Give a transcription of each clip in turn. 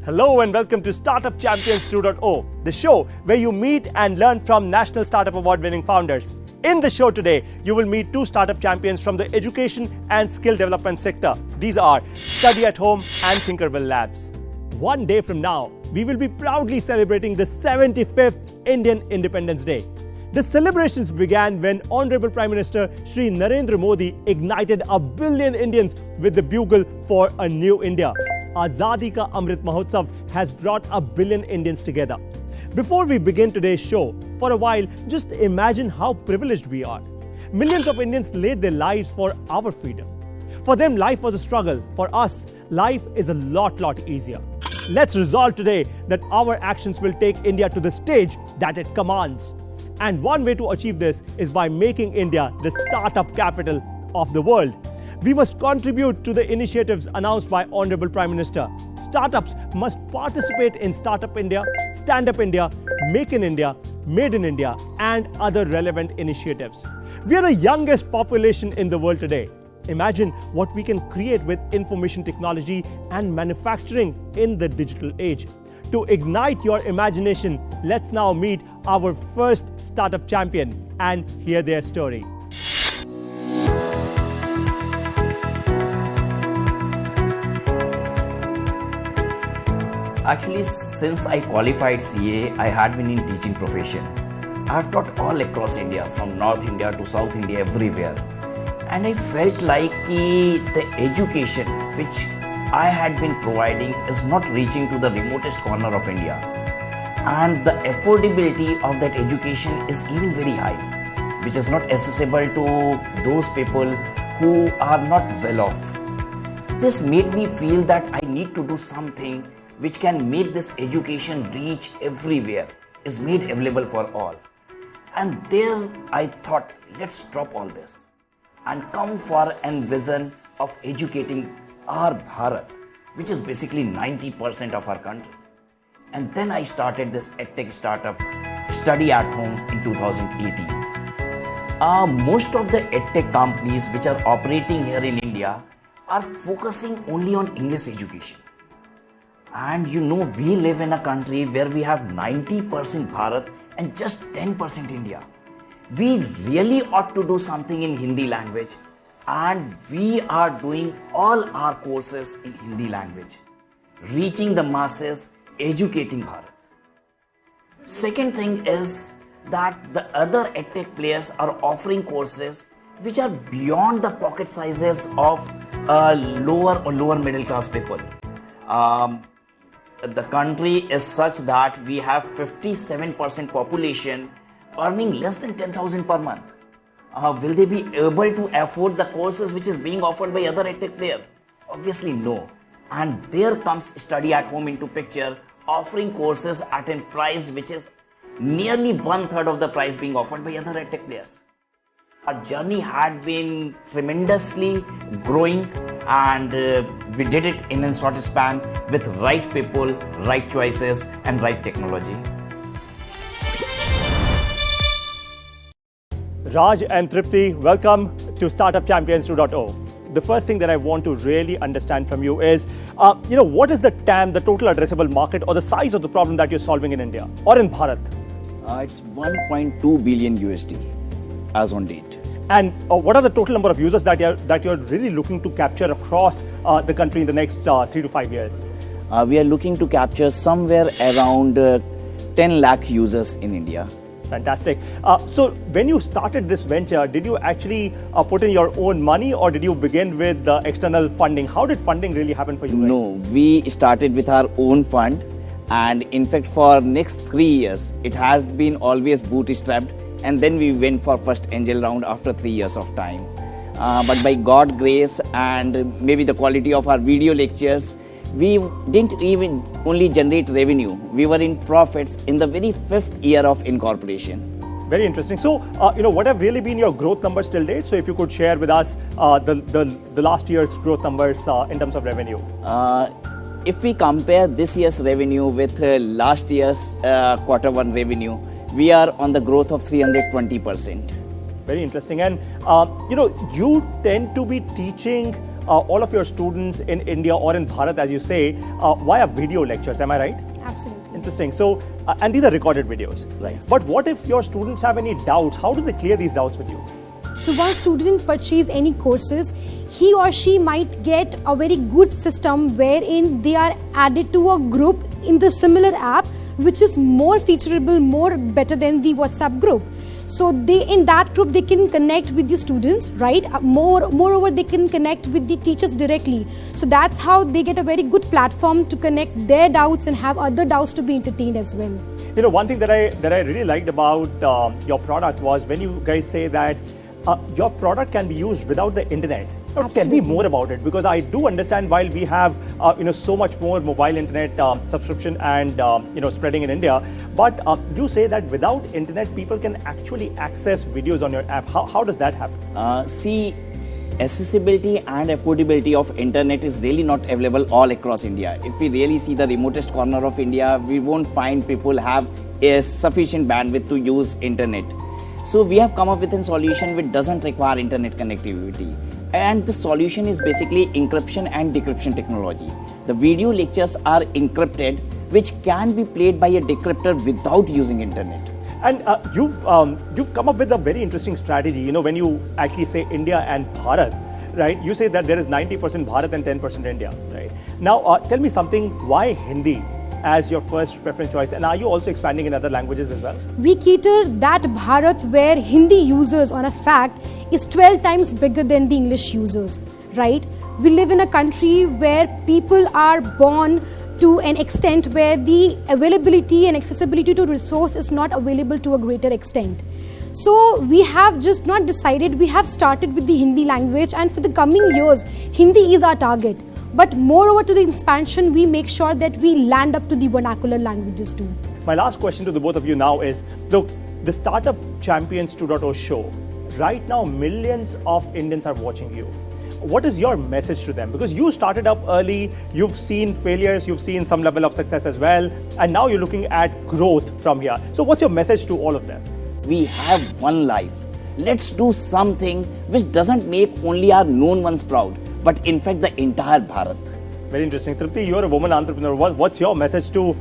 Hello and welcome to Startup Champions 2.0, the show where you meet and learn from National Startup Award winning founders. In the show today, you will meet two startup champions from the education and skill development sector. These are Study at Home and Thinkerville Labs. One day from now, we will be proudly celebrating the 75th Indian Independence Day. The celebrations began when Honorable Prime Minister Shri Narendra Modi ignited 1 billion Indians with the bugle for a new India. Azadi Ka Amrit Mahotsav has brought 1 billion Indians together. Before we begin today's show, for a while, just imagine how privileged we are. Millions of Indians laid their lives for our freedom. For them, life was a struggle. For us, life is a lot easier. Let's resolve today that our actions will take India to the stage that it commands. And one way to achieve this is by making India the startup capital of the world. We must contribute to the initiatives announced by Honorable Prime Minister. Startups must participate in Startup India, Stand Up India, Make in India, Made in India, and other relevant initiatives. We are the youngest population in the world today. Imagine what we can create with information technology and manufacturing in the digital age. To ignite your imagination, let's now meet our first startup champion and hear their story. Actually, since I qualified CA, I had been in teaching profession. I have taught all across India, from North India to South India, everywhere. And I felt like the education which I had been providing is not reaching to the remotest corner of India. And the affordability of that education is even very high, which is not accessible to those people who are not well off. This made me feel that I need to do something which can make this education reach everywhere, is made available for all. And there I thought, let's drop all this and come for a vision of educating our Bharat, which is basically 90% of our country. And then I started this edtech startup, Study at Home, in 2018. Most of the edtech companies which are operating here in India are focusing only on English education. And you know, we live in a country where we have 90% Bharat and just 10% India. We really ought to do something in Hindi language, and we are doing all our courses in Hindi language, reaching the masses, educating Bharat. Second thing is that the other edtech players are offering courses which are beyond the pocket sizes of lower or lower middle class people. The country is such that we have 57% population earning less than 10,000 per month. Will they be able to afford the courses which is being offered by other edtech players? Obviously no. And there comes Study at Home into picture, offering courses at a price which is nearly 1/3 of the price being offered by other edtech players. Our journey had been tremendously growing, and we did it in a short span with right people, right choices, and right technology. Raj and Tripti, welcome to Startup Champions 2.0. The first thing that I want to really understand from you is, what is the TAM, the total addressable market, or the size of the problem that you're solving in India or in Bharat? It's 1.2 billion USD as on date. And what are the total number of users that you're really looking to capture across the country in the next 3 to 5 years? We are looking to capture somewhere around 10 lakh users in India. Fantastic. So when you started this venture, did you actually put in your own money, or did you begin with external funding? How did funding really happen for you guys? No, we started with our own fund, and in fact for next 3 years it has been always bootstrapped, and then we went for first angel round after 3 years of time. But by God's grace and maybe the quality of our video lectures, we didn't even only generate revenue, we were in profits in the very 5th year of incorporation. Very interesting. So, what have really been your growth numbers till date? So if you could share with us the last year's growth numbers in terms of revenue. If we compare this year's revenue with last year's Q1 revenue, we are on the growth of 320%. Very interesting. And, you tend to be teaching all of your students in India or in Bharat, as you say, via video lectures. Am I right? Absolutely. Interesting. So, and these are recorded videos. Right. But what if your students have any doubts? How do they clear these doubts with you? So once student purchase any courses, he or she might get a very good system wherein they are added to a group in the similar app, which is more featureable, more better than the WhatsApp group. So they in that group they can connect with the students, right? Moreover, they can connect with the teachers directly. So that's how they get a very good platform to connect their doubts and have other doubts to be entertained as well. You know, one thing that I really liked about your product was when you guys say that your product can be used without the internet. Now, tell me more about it, because I do understand while we have so much more mobile internet subscription and spreading in India, but you say that without internet people can actually access videos on your app. How does that happen? See, accessibility and affordability of internet is really not available all across India. If we really see the remotest corner of India, we won't find people have a sufficient bandwidth to use internet. So we have come up with a solution which doesn't require internet connectivity. And the solution is basically encryption and decryption technology. The video lectures are encrypted, which can be played by a decryptor without using internet. And you've come up with a very interesting strategy. You know, when you actually say India and Bharat, right? You say that there is 90% Bharat and 10% India, right? Now, tell me something. Why Hindi as your first preference choice, and are you also expanding in other languages as well? We cater that Bharat where Hindi users on a fact is 12 times bigger than the English users, right? We live in a country where people are born to an extent where the availability and accessibility to resource is not available to a greater extent. So we have just not decided, we have started with the Hindi language, and for the coming years, Hindi is our target. But moreover to the expansion, we make sure that we land up to the vernacular languages too. My last question to the both of you now is, look, the Startup Champions 2.0 show, right now millions of Indians are watching you. What is your message to them? Because you started up early, you've seen failures, you've seen some level of success as well, and now you're looking at growth from here. So what's your message to all of them? We have one life. Let's do something which doesn't make only our known ones proud, but in fact the entire Bharat. Very interesting. Tripti, you're a woman entrepreneur. What's your message to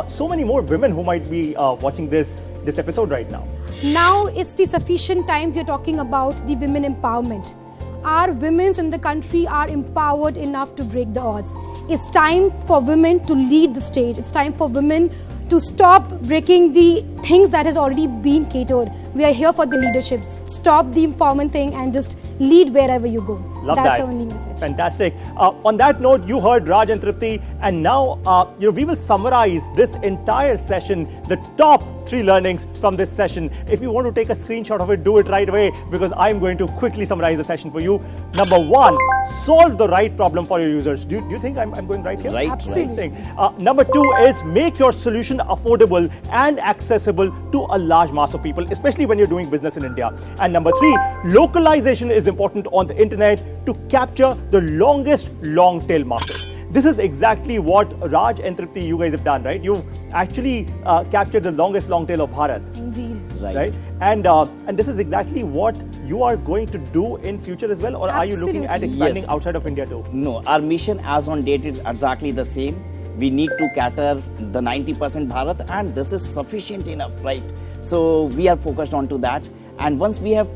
so many more women who might be watching this episode right now? Now it's the sufficient time we're talking about the women empowerment. Our women in the country are empowered enough to break the odds. It's time for women to lead the stage. It's time for women to stop breaking the things that has already been catered. We are here for the leadership. Stop the empowerment thing and just lead wherever you go. Love That's that. the only message. Fantastic. On that note, you heard Raj and Tripti, and now we will summarize this entire session, the top 3 learnings from this session. If you want to take a screenshot of it, do it right away, because I'm going to quickly summarize the session for you. Number 1, solve the right problem for your users. Do you think I'm going right here? Right. Absolutely. Number 2 is make your solution affordable and accessible to a large mass of people, especially when you're doing business in India. And number 3, localization is important on the internet to capture the longest long tail market. This is exactly what Raj and Tripti, you guys have done, right? You've actually captured the longest long tail of Bharat. Indeed. Right? And this is exactly what you are going to do in future as well, or are you looking at expanding Yes. outside of India too? No, our mission as on date is exactly the same. We need to cater the 90% Bharat, and this is sufficient enough, right? So we are focused on to that, and once we have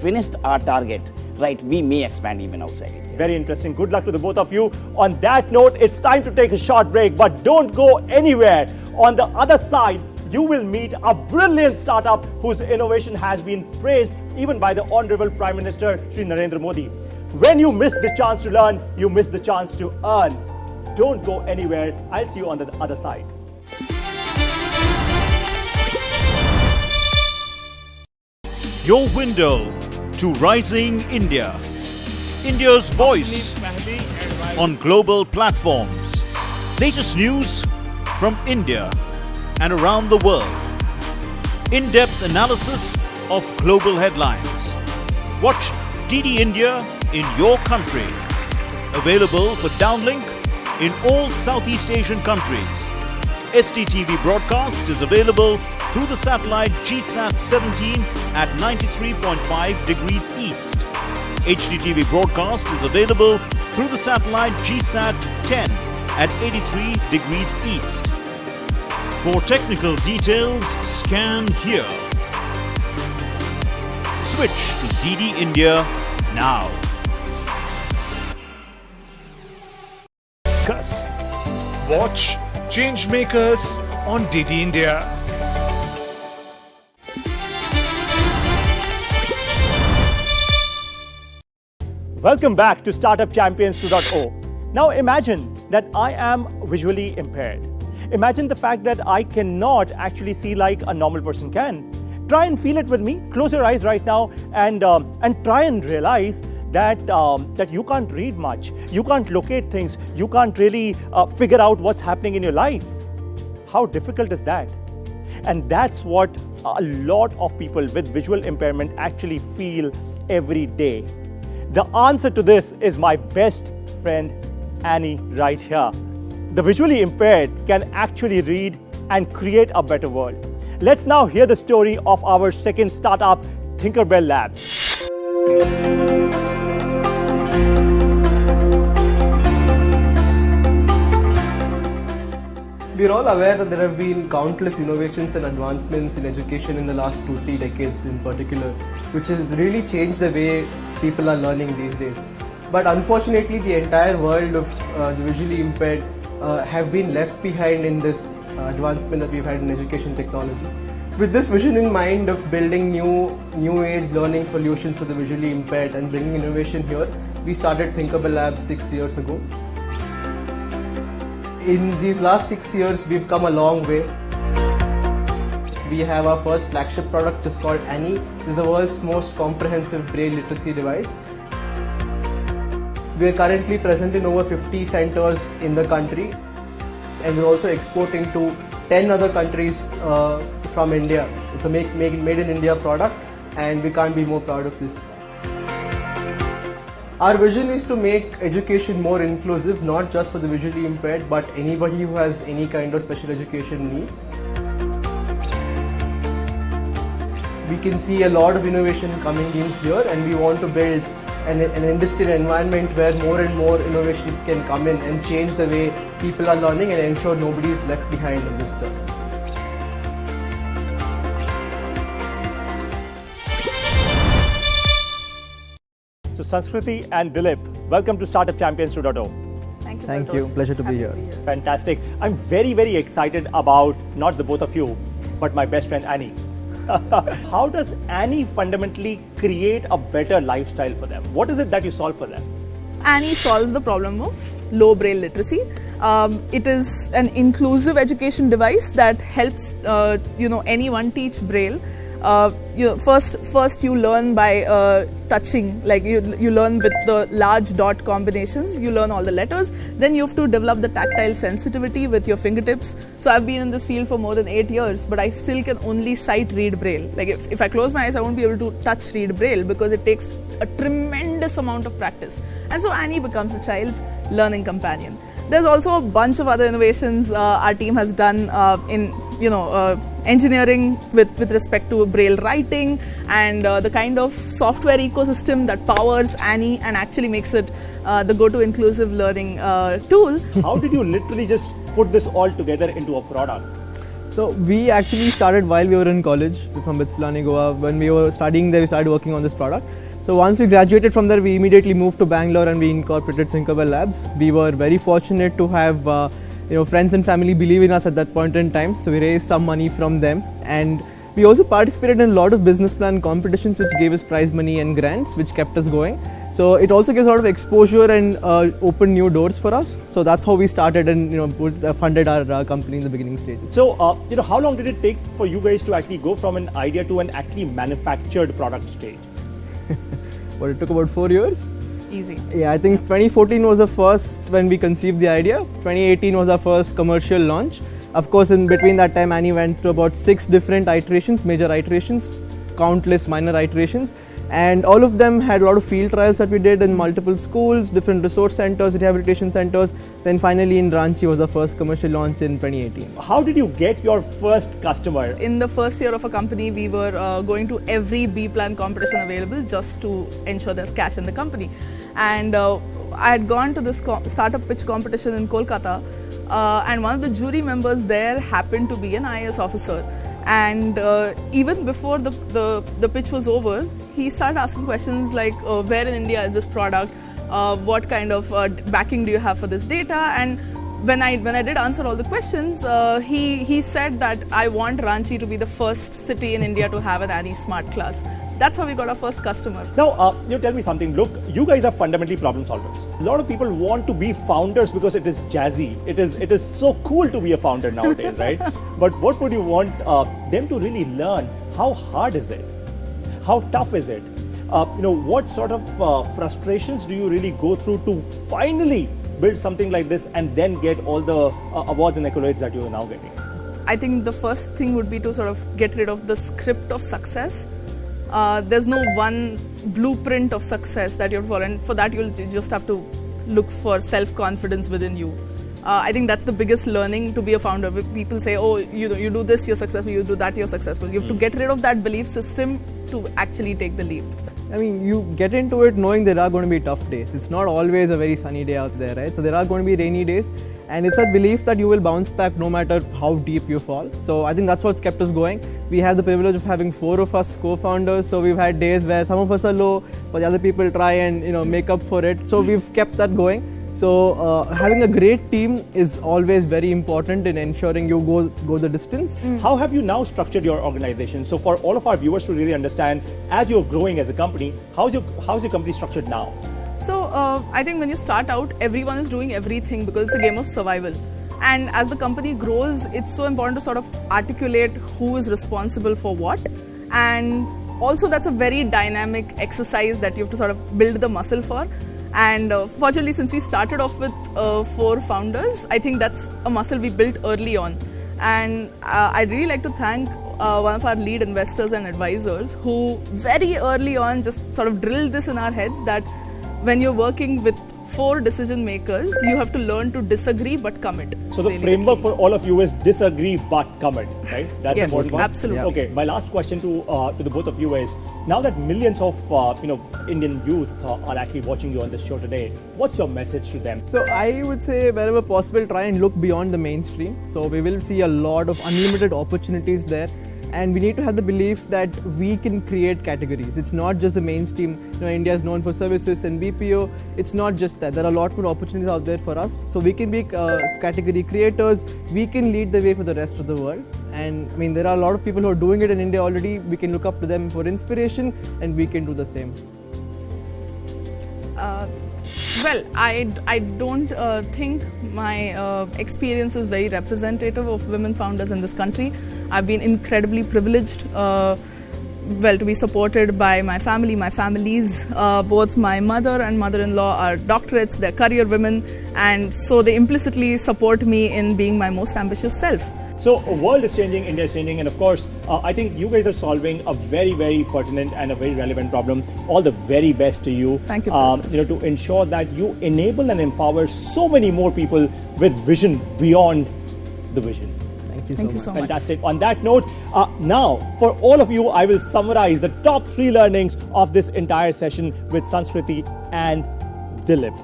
finished our target, right, we may expand even outside India. Very interesting. Good luck to the both of you. On that note, it's time to take a short break, but don't go anywhere. On the other side, you will meet a brilliant startup whose innovation has been praised even by the Honorable Prime Minister Shri Narendra Modi. When you miss the chance to learn, you miss the chance to earn. Don't go anywhere. I'll see you on the other side. Your window to rising India. India's voice on global platforms. Latest news from India and around the world. In-depth analysis of global headlines. Watch DD India in your country. Available for downlink in all Southeast Asian countries. STTV broadcast is available through the satellite GSAT 17 at 93.5 degrees east. HDTV broadcast is available through the satellite GSAT 10 at 83 degrees east. For technical details, scan here. Switch to DD India now. Watch Changemakers on DD India. Welcome back to Startup Champions 2.0. Now imagine that I am visually impaired. Imagine the fact that I cannot actually see like a normal person can. Try and feel it with me. Close your eyes right now and try and realize that you can't read much. You can't locate things. You can't really figure out what's happening in your life. How difficult is that? And that's what a lot of people with visual impairment actually feel every day. The answer to this is my best friend Annie right here. The visually impaired can actually read and create a better world. Let's now hear the story of our second startup, Tinkerbell Labs. We're all aware that there have been countless innovations and advancements in education in the last 2-3 decades in particular, which has really changed the way people are learning these days. But unfortunately, the entire world of the visually impaired have been left behind in this advancement that we've had in education technology. With this vision in mind of building new age learning solutions for the visually impaired and bringing innovation here, we started Tinkerbell Labs 6 years ago. In these last 6 years, we've come a long way. We have our first flagship product, which is called Annie. This is the world's most comprehensive braille literacy device. We are currently present in over 50 centers in the country, and we're also exporting to 10 other countries from India. It's a made in India product, and we can't be more proud of this. Our vision is to make education more inclusive, not just for the visually impaired, but anybody who has any kind of special education needs. We can see a lot of innovation coming in here, and we want to build an industrial environment where more and more innovations can come in and change the way people are learning and ensure nobody is left behind in this journey. So Sanskriti and Dilip, welcome to Startup Champions 2.0. Thank you. Thank you. Pleasure to be here. Fantastic. I'm very, very excited about not the both of you, but my best friend Annie. How does Annie fundamentally create a better lifestyle for them? What is it that you solve for them? Annie solves the problem of low braille literacy. It is an inclusive education device that helps anyone teach braille. First you learn by touching, like you learn with the large dot combinations, you learn all the letters, then you have to develop the tactile sensitivity with your fingertips. So I've been in this field for more than 8 years, but I still can only sight read braille. Like if I close my eyes, I won't be able to touch read braille because it takes a tremendous amount of practice. And so Annie becomes a child's learning companion. There's also a bunch of other innovations our team has done in engineering with respect to braille writing and the kind of software ecosystem that powers Annie and actually makes it the go-to inclusive learning tool. How did you literally just put this all together into a product? So we actually started while we were in college from Bitspilani, Goa. When we were studying there, we started working on this product. So once we graduated from there, we immediately moved to Bangalore and we incorporated Tinkerbell Labs. We were very fortunate to have friends and family believe in us at that point in time. So we raised some money from them, and we also participated in a lot of business plan competitions which gave us prize money and grants, which kept us going. So it also gives a lot of exposure and opened new doors for us. So that's how we started and funded our company in the beginning stages. So how long did it take for you guys to actually go from an idea to an actually manufactured product stage? Well, it took about 4 years. Easy. Yeah, I think 2014 was the first when we conceived the idea. 2018 was our first commercial launch. Of course, in between that time, Annie went through about 6 different iterations, major iterations. countless minor iterations. And all of them had a lot of field trials that we did in multiple schools, different resource centers, rehabilitation centers. Then finally in Ranchi was our first commercial launch in 2018. How did you get your first customer? In the first year of a company, we were going to every B-plan competition available just to ensure there's cash in the company. And I had gone to this startup pitch competition in Kolkata, and one of the jury members there happened to be an IAS officer. And even before the pitch was over, he started asking questions like, where in India is this product? What kind of backing do you have for this data? And when I did answer all the questions, he said that I want Ranchi to be the first city in India to have an Annie Smart class. That's how we got our first customer. Now, you tell me something. Look, you guys are fundamentally problem solvers. A lot of people want to be founders because it is jazzy. It is so cool to be a founder nowadays, right? But what would you want them to really learn? How hard is it? How tough is it? What sort of frustrations do you really go through to finally build something like this and then get all the awards and accolades that you are now getting? I think the first thing would be to sort of get rid of the script of success. There's no one blueprint of success that you have to follow, and for that you'll just have to look for self-confidence within you. I think that's the biggest learning to be a founder. People say, oh, you do this, you're successful, you do that, you're successful. You have to get rid of that belief system to actually take the leap. I mean, you get into it knowing there are going to be tough days. It's not always a very sunny day out there, right? So there are going to be rainy days, and it's that belief that you will bounce back no matter how deep you fall. So I think that's what's kept us going. We have the privilege of having 4 of us co-founders, so we've had days where some of us are low, but the other people try and make up for it. So we've kept that going. So having a great team is always very important in ensuring you go the distance. How have you now structured your organization? So for all of our viewers to really understand, as you're growing as a company, how's your company structured now? So I think when you start out, everyone is doing everything because it's a game of survival. And as the company grows, it's so important to sort of articulate who is responsible for what. And also that's a very dynamic exercise that you have to sort of build the muscle for. And fortunately, since we started off with 4 founders, I think that's a muscle we built early on. And I'd really like to thank one of our lead investors and advisors who very early on just sort of drilled this in our heads that when you're working with 4 decision makers, you have to learn to disagree but commit. So the framework for all of you is disagree but commit, right? That's yes, important one. Absolutely. Okay, my last question to the both of you is, now that millions of Indian youth are actually watching you on this show today, what's your message to them? So I would say wherever possible, try and look beyond the mainstream. So we will see a lot of unlimited opportunities there. And we need to have the belief that we can create categories. It's not just the mainstream. India is known for services and BPO. It's not just that. There are a lot more opportunities out there for us. So we can be category creators. We can lead the way for the rest of the world. And I mean, there are a lot of people who are doing it in India already. We can look up to them for inspiration, and we can do the same. Well, I don't think my experience is very representative of women founders in this country. I've been incredibly privileged, to be supported by my family, my families. Both my mother and mother-in-law are doctorates, they're career women, and so they implicitly support me in being my most ambitious self. So the world is changing, India is changing, and of course, I think you guys are solving a very, very pertinent and a very relevant problem. All the very best to you. Thank you. To ensure that you enable and empower so many more people with vision beyond the vision. Thank you so much. Fantastic. On that note, now for all of you, I will summarize the top 3 learnings of this entire session with Sanskriti and Dilip.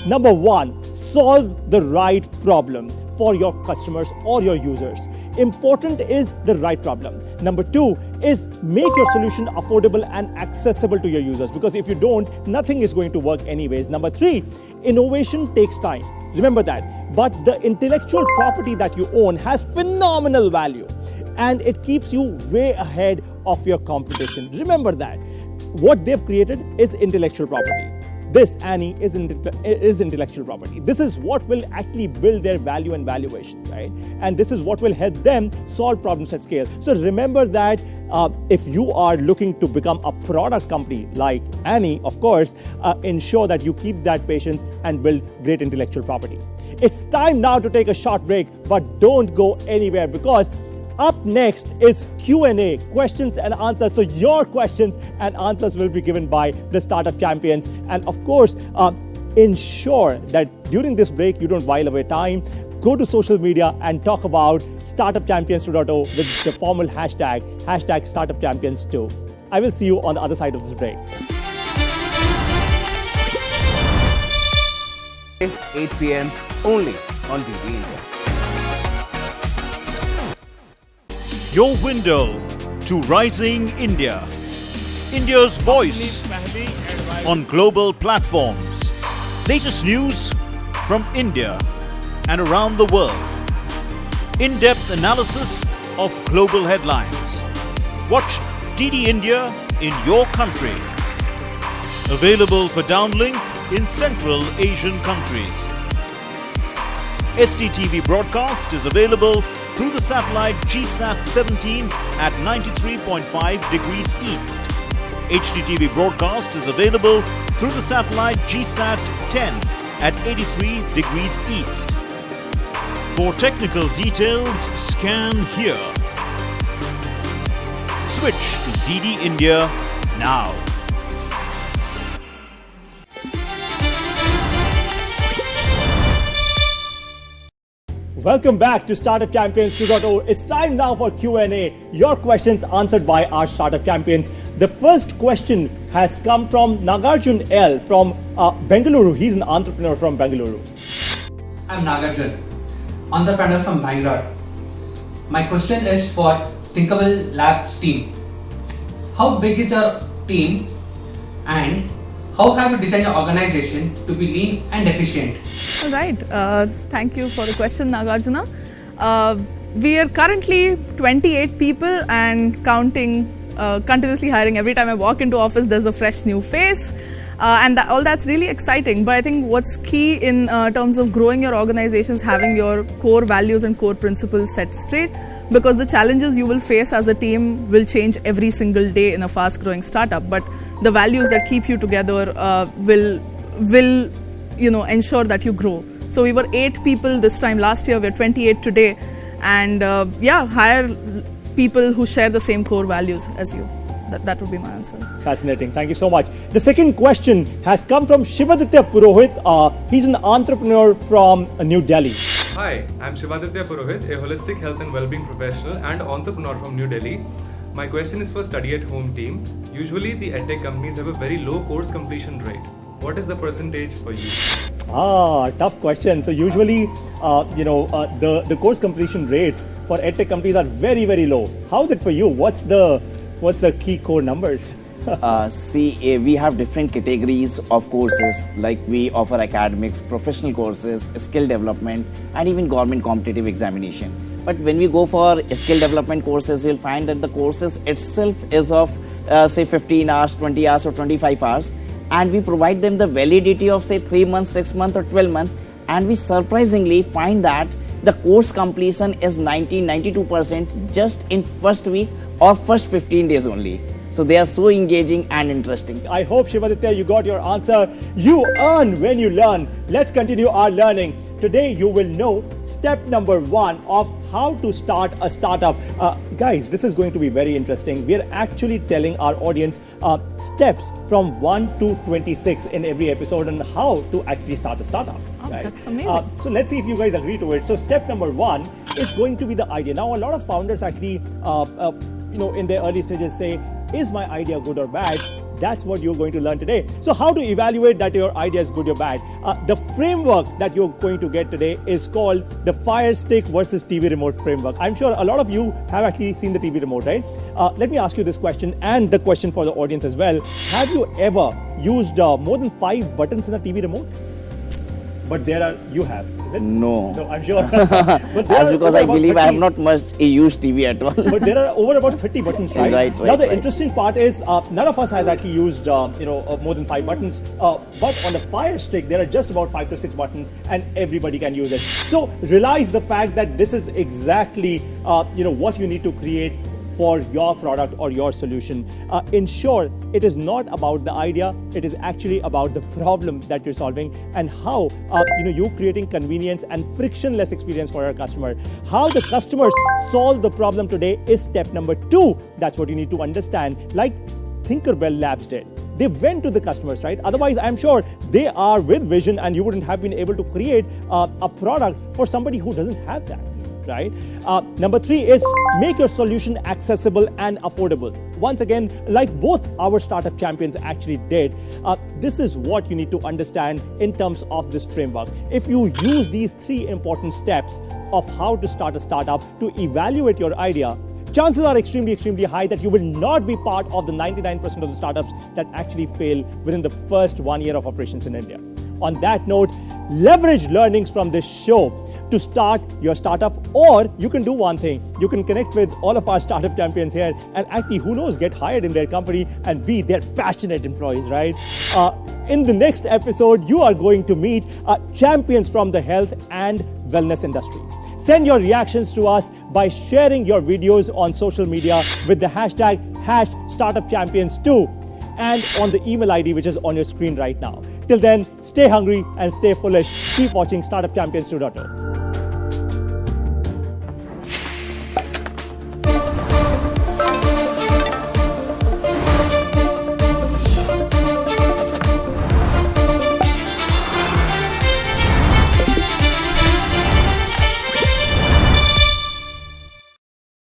Number 1, solve the right problem for your customers or your users. Important is the right problem. Number 2 is make your solution affordable and accessible to your users, because if you don't, nothing is going to work anyways. Number 3, innovation takes time. Remember that. But the intellectual property that you own has phenomenal value, and it keeps you way ahead of your competition. Remember that. What they've created is intellectual property. This, Annie, is intellectual property. This is what will actually build their value and valuation, right? And this is what will help them solve problems at scale. So remember that if you are looking to become a product company like Annie, of course, ensure that you keep that patience and build great intellectual property. It's time now to take a short break, but don't go anywhere, because Up next is Q&A, questions and answers. So your questions and answers will be given by the startup champions. And of course, ensure that during this break, you don't while away time. Go to social media and talk about StartupChampions 2.0 with the formal hashtag StartupChampions2. I will see you on the other side of this break. 8 p.m. only on DD India. Your window to rising India. India's voice on global platforms. Latest news from India and around the world. In-depth analysis of global headlines. Watch DD India in your country. Available for downlink in Central Asian countries. STTV broadcast is available through the satellite GSAT 17 at 93.5 degrees east. HDTV broadcast is available through the satellite GSAT 10 at 83 degrees east. For technical details, scan here. Switch to DD India now. Welcome back to Startup Champions 2.0. It's time now for Q&A. Your questions answered by our Startup Champions. The first question has come from Nagarjun L from Bengaluru. He's an entrepreneur from Bengaluru. I'm Nagarjun, entrepreneur from Bangalore. My question is for Thinkable Labs team. How big is your team and how have you designed your organization to be lean and efficient? All right. Thank you for the question, Nagarjuna. We are currently 28 people and counting, continuously hiring. Every time I walk into office, there's a fresh new face. And all that's really exciting. But I think what's key in terms of growing your organization is having your core values and core principles set straight, because the challenges you will face as a team will change every single day in a fast-growing startup. But the values that keep you together will ensure that you grow. So we were 8 people this time last year. We're 28 today, and hire people who share the same core values as you. That would be my answer. Fascinating. Thank you so much. The second question has come from Shivaditya Purohit. He's an entrepreneur from New Delhi. Hi, I'm Shivaditya Purohit, a holistic health and well-being professional and entrepreneur from New Delhi. My question is for study at home team. Usually the edtech companies have a very low course completion rate. What is the percentage for you? Tough question. So usually, the course completion rates for edtech companies are very, very low. How is it for you? What's the key core numbers? We have different categories of courses, like we offer academics, professional courses, skill development, and even government competitive examination. But when we go for skill development courses, you'll find that the courses itself is of say 15 hours, 20 hours or 25 hours. And we provide them the validity of say 3 months, 6 months or 12 months. And we surprisingly find that the course completion is 92% just in first week or first 15 days only. So they are so engaging and interesting. I hope, Shivaditya, you got your answer. You earn when you learn. Let's continue our learning. Today, you will know step number 1 of how to start a startup. Guys, this is going to be very interesting. We are actually telling our audience steps from 1 to 26 in every episode on how to actually start a startup. Oh, right? That's amazing. So let's see if you guys agree to it. So step number 1 is going to be the idea. Now, a lot of founders actually, in their early stages say, is my idea good or bad? That's what you're going to learn today. So how to evaluate that your idea is good or bad? The framework that you're going to get today is called the Fire Stick versus TV remote framework. I'm sure a lot of you have actually seen the TV remote, right? Let me ask you this question, and the question for the audience as well. Have you ever used more than 5 buttons in a TV remote? But you have, is it? No. No, I'm sure. That's because I believe I have not much used TV at all. But there are over about 30 buttons, right? Right. Now the interesting part is none of us has actually used more than 5 buttons. But on the Fire Stick, there are just about 5 to 6 buttons, and everybody can use it. So realize the fact that this is exactly what you need to create for your product or your solution. In short, it is not about the idea, it is actually about the problem that you're solving and how you're creating convenience and frictionless experience for your customer. How the customers solve the problem today is step number 2. That's what you need to understand, like Tinkerbell Labs did. They went to the customers, right? Otherwise, I'm sure they are with vision and you wouldn't have been able to create a product for somebody who doesn't have that, right? Number 3 is make your solution accessible and affordable. Once again, like both our startup champions actually did, this is what you need to understand in terms of this framework. If you use these 3 important steps of how to start a startup to evaluate your idea, chances are extremely, extremely high that you will not be part of the 99% of the startups that actually fail within the first 1 year of operations in India. On that note, leverage learnings from this show to start your startup, or you can do one thing. You can connect with all of our startup champions here and actually, who knows, get hired in their company and be their passionate employees, right? In the next episode, you are going to meet champions from the health and wellness industry. Send your reactions to us by sharing your videos on social media with the hashtag #StartupChampions2 and on the email ID which is on your screen right now. Till then, stay hungry and stay foolish. Keep watching Startup Champions 2.0.